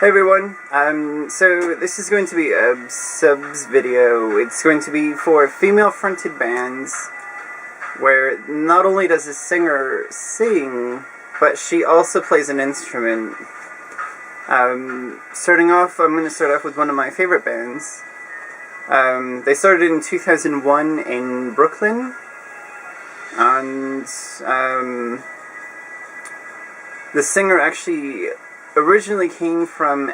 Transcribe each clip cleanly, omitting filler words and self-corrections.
Hey everyone, so this is going to be a subs video. It's going to be for female-fronted bands, where not only does the singer sing, but she also plays an instrument. Starting off, I'm going to start off with one of my favorite bands. They started in 2001 in Brooklyn, and the singer actually originally came from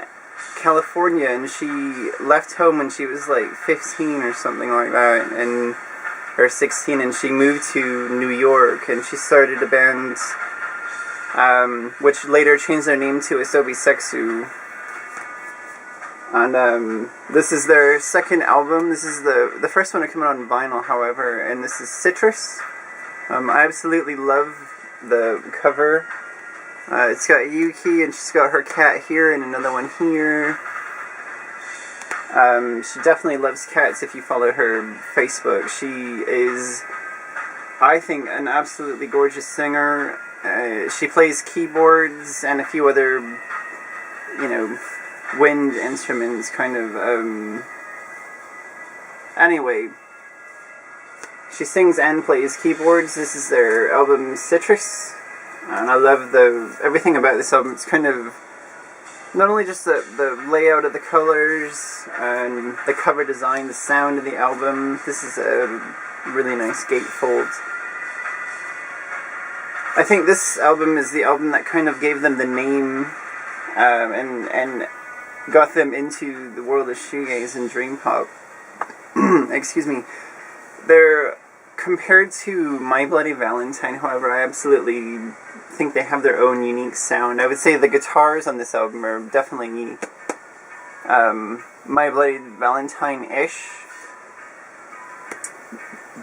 California, and she left home when she was like 15 or something like that, or 16, and she moved to New York, and she started a band which later changed their name to Asobi Seksu. And this is their second album. This is the first one to come out on vinyl, however, and this is Citrus. I absolutely love the cover. It's got Yuki, and she's got her cat here, and another one here. She definitely loves cats if you follow her Facebook. She is, I think, an absolutely gorgeous singer. She plays keyboards and a few other, wind instruments, kind of, anyway. She sings and plays keyboards. This is their album Citrus. And I love everything about this album. It's kind of not only just the layout of the colors and the cover design, the sound of the album. This is a really nice gatefold. I think this album is the album that kind of gave them the name and got them into the world of shoegaze and dreampop. Excuse me. They're compared to My Bloody Valentine, however, I absolutely think they have their own unique sound. I would say the guitars on this album are definitely unique. My Bloody Valentine-ish.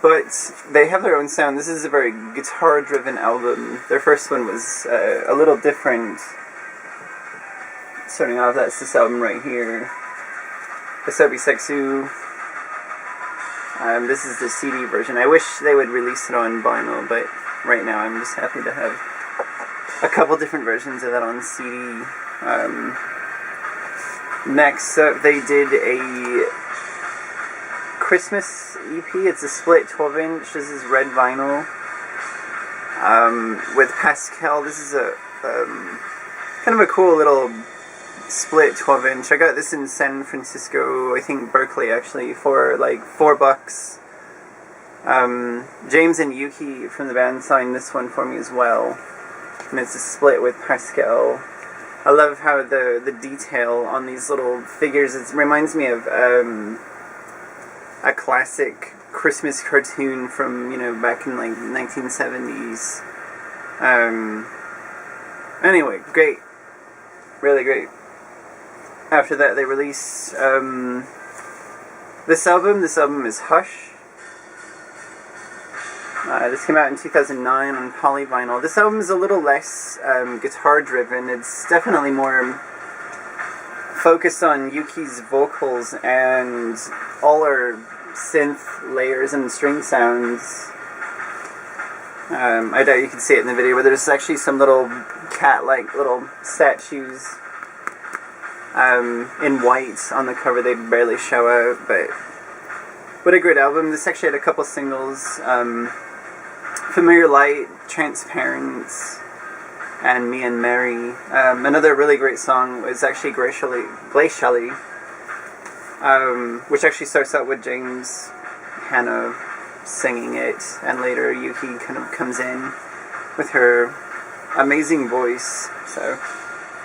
But they have their own sound. This is a very guitar-driven album. Their first one was a little different. Starting off, that's this album right here. Asobi Seksu. This is the CD version. I wish they would release it on vinyl, but right now I'm just happy to have a couple different versions of that on CD. Next up, they did a Christmas EP. It's a split 12-inch. This is red vinyl with Pascal. This is a kind of a cool little split 12-inch. I got this in San Francisco, I think Berkeley actually, for like $4. James and Yuki from the band signed this one for me as well, and it's a split with Pascal. I love how the detail on these little figures, it reminds me of a classic Christmas cartoon from, back in like 1970s. Anyway, great. Really great. After that, they released this album. This album is Hush. This came out in 2009 on polyvinyl. This album is a little less guitar-driven. It's definitely more focused on Yuki's vocals and all her synth layers and string sounds. I doubt you can see it in the video, but there's actually some little cat-like little statues in white on the cover. They barely show out, but what a great album. This actually had a couple singles, Familiar Light, Transparent, and Me and Mary. Another really great song was actually Glacially, which actually starts out with James Hannah singing it, and later Yuki kind of comes in with her amazing voice. So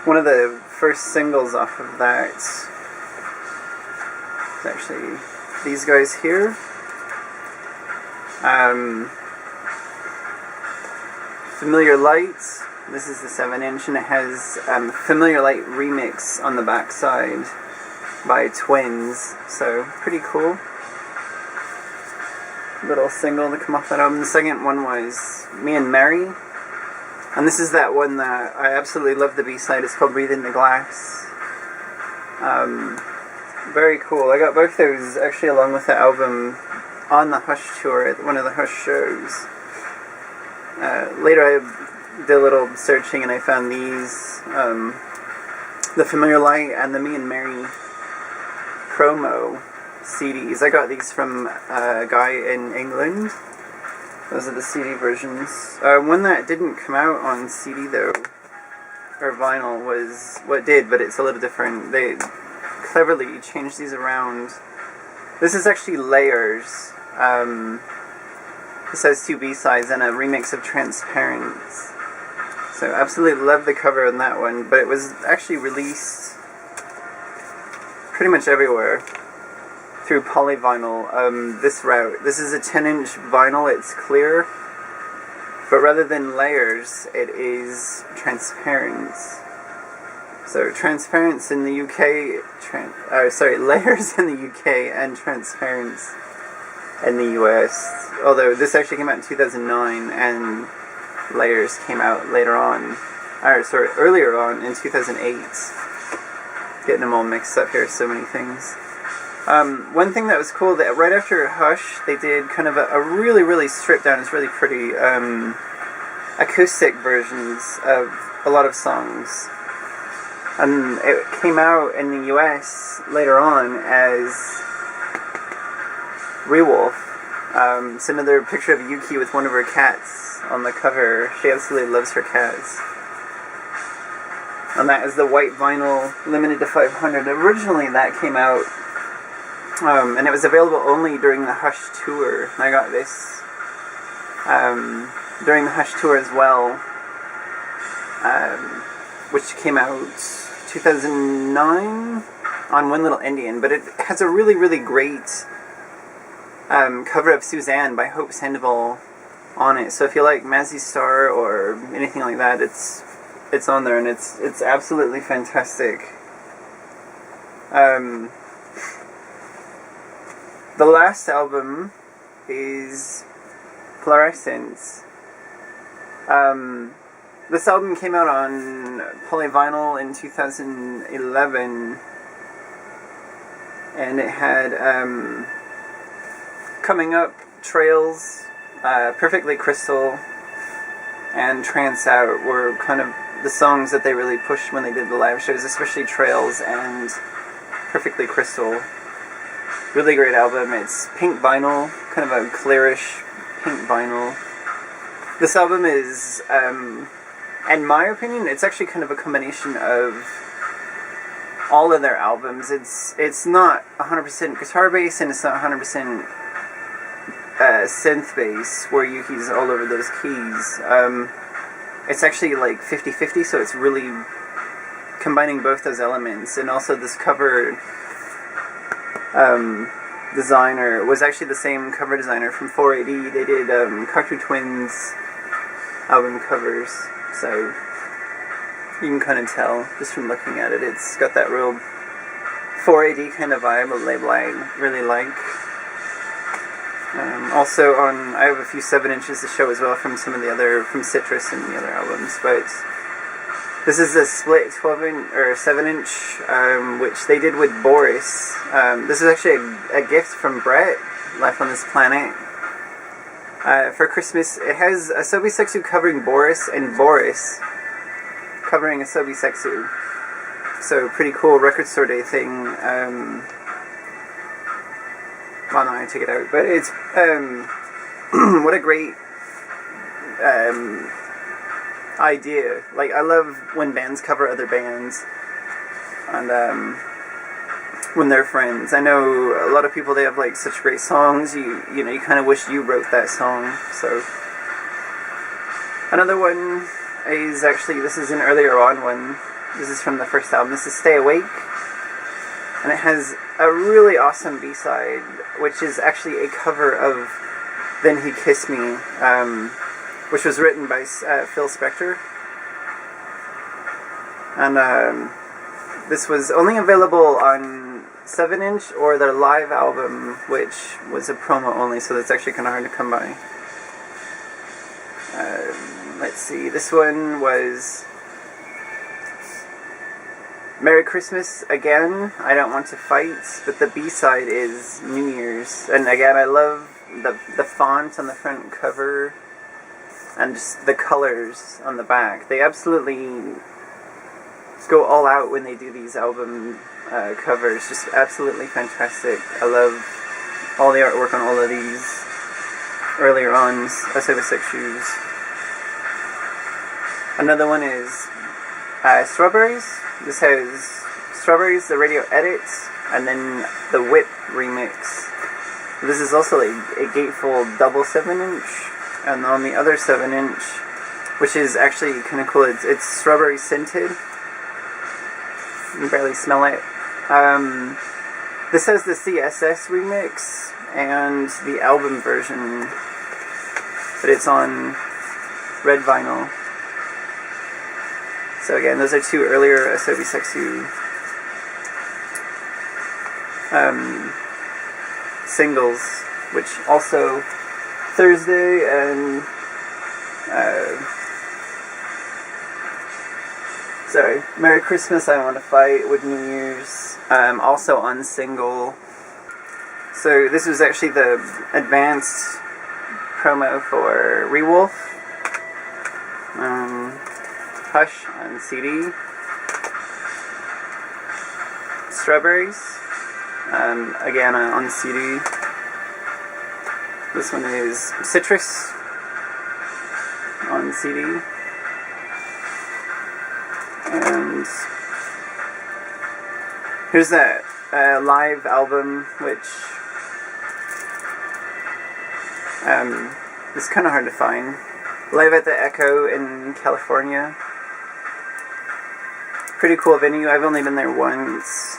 one of the first singles off of that is actually these guys here. Familiar Light. This is the 7-inch, and it has Familiar Light remix on the back side by Twins. So pretty cool. Little single to come off that album. The second one was Me and Mary. And this is that one that I absolutely love the B-side. It's called Breathe in the Glass. Very cool. I got both those actually along with the album on the Hush tour at one of the Hush shows. Later I did a little searching and I found these. the Familiar Light and the Me and Mary promo CDs. I got these from a guy in England. Those are the CD versions. One that didn't come out on CD though, or vinyl, was what did, but it's a little different. They cleverly changed these around. This is actually Layers. This has 2 B-sides and a remix of Transparent. So absolutely love the cover on that one, but it was actually released pretty much everywhere through polyvinyl, this route. This is a 10-inch vinyl, it's clear, but rather than layers, it is transparent. So transparent in the UK, layers in the UK and transparent in the US. Although this actually came out in 2009 and layers came out later on, earlier on in 2008. Getting them all mixed up here, so many things. One thing that was cool, that right after Hush, they did kind of a really, really stripped down, it's really pretty, acoustic versions of a lot of songs. And it came out in the US later on as Rewolf. It's another picture of Yuki with one of her cats on the cover. She absolutely loves her cats. And that is the white vinyl, limited to 500. Originally that came out, and it was available only during the Hush tour. And I got this during the Hush tour as well, which came out 2009 on One Little Indian. But it has a really, really great cover of Suzanne by Hope Sandoval on it. So if you like Mazzy Star or anything like that, it's on there, and it's absolutely fantastic. The last album is Fluorescence. This album came out on polyvinyl in 2011, and it had Coming Up, Trails, Perfectly Crystal, and Trance Out were kind of the songs that they really pushed when they did the live shows, especially Trails and Perfectly Crystal. Really great album. It's pink vinyl, kind of a clearish pink vinyl. This album is, in my opinion, it's actually kind of a combination of all of their albums. It's not 100% guitar bass, and it's not 100% synth bass, where Yuki's all over those keys. It's actually like 50-50, so it's really combining both those elements. And also this cover designer was actually the same cover designer from 4AD. They did Cocteau Twins album covers, so you can kind of tell just from looking at it. It's got that real 4AD kind of vibe, a label I really like. Also I have a few 7-inches to show as well from some of the other, from Citrus and the other albums, but this is a split 12-inch or 7-inch, which they did with Boris. This is actually a gift from Brett, Life on This Planet. For Christmas, it has Asobi Seksu covering Boris and Boris covering Asobi Seksu. So pretty cool record store day thing. Well, no, I take it out, but it's what a great idea. Like, I love when bands cover other bands, and when they're friends. I know a lot of people, they have like such great songs. You know, you kind of wish you wrote that song. So another one is actually, this is an earlier on one. This is from the first album. This is Stay Awake, and it has a really awesome B-side, which is actually a cover of Then He Kissed Me, which was written by Phil Spector. And this was only available on 7-inch or their live album, which was a promo only, so that's actually kind of hard to come by. Let's see, this one was Merry Christmas Again, I Don't Want to Fight, but the B-side is New Year's. And again, I love the font on the front cover and just the colors on the back. They absolutely go all out when they do these album covers. Just absolutely fantastic. I love all the artwork on all of these earlier on Asobi Seksu. Another one is Strawberries. This has Strawberries, the radio edits, and then the Whip remix. This is also a gatefold double 7-inch, and on the other 7-inch, which is actually kind of cool, it's strawberry scented. You can barely smell it. This has the CSS remix and the album version, but it's on red vinyl. So again, those are two earlier Asobi Seksu singles, which also Thursday and Merry Christmas, I Want to Fight with New Year's, also on single. So this was actually the advanced promo for Rewolf, Hush on CD, Strawberries, again on CD. This one is Citrus on CD. And here's that live album, which is kind of hard to find. Live at the Echo in California. Pretty cool venue. I've only been there once.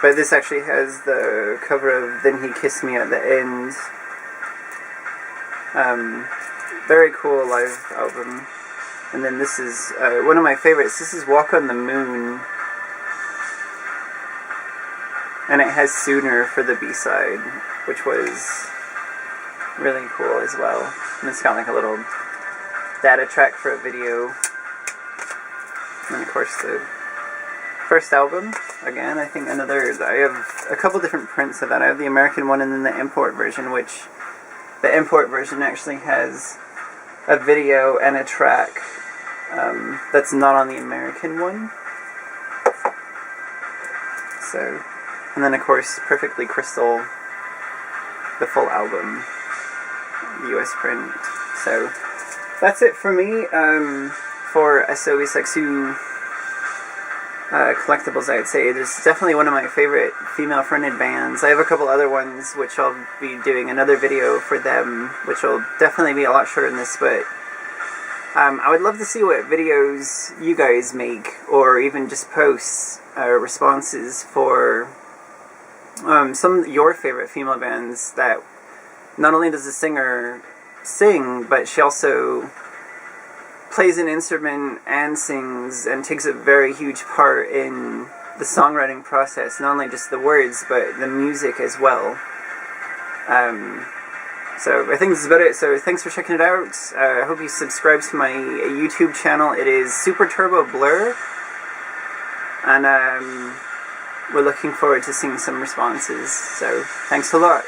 But this actually has the cover of Then He Kissed Me at the End. Very cool live album. And then this is one of my favorites. This is Walk on the Moon. And it has Sooner for the B-side, which was really cool as well. And it's got like a little data track for a video. And then of course the first album. Again, I think I have a couple different prints of that. I have the American one and then the import version, which the import version actually has a video and a track that's not on the American one. So, and then of course, Perfectly Crystal, the full album, the US print. So, that's it for me for Asobi Seksu collectibles, I'd say. It is definitely one of my favorite female-fronted bands. I have a couple other ones which I'll be doing another video for them, which will definitely be a lot shorter than this, but I would love to see what videos you guys make, or even just posts responses for some of your favorite female bands that not only does the singer sing, but she also plays an instrument and sings and takes a very huge part in the songwriting process, not only just the words, but the music as well. So I think this is about it. So thanks for checking it out. I hope you subscribe to my YouTube channel. It is Super Turbo Blur. And we're looking forward to seeing some responses. So thanks a lot.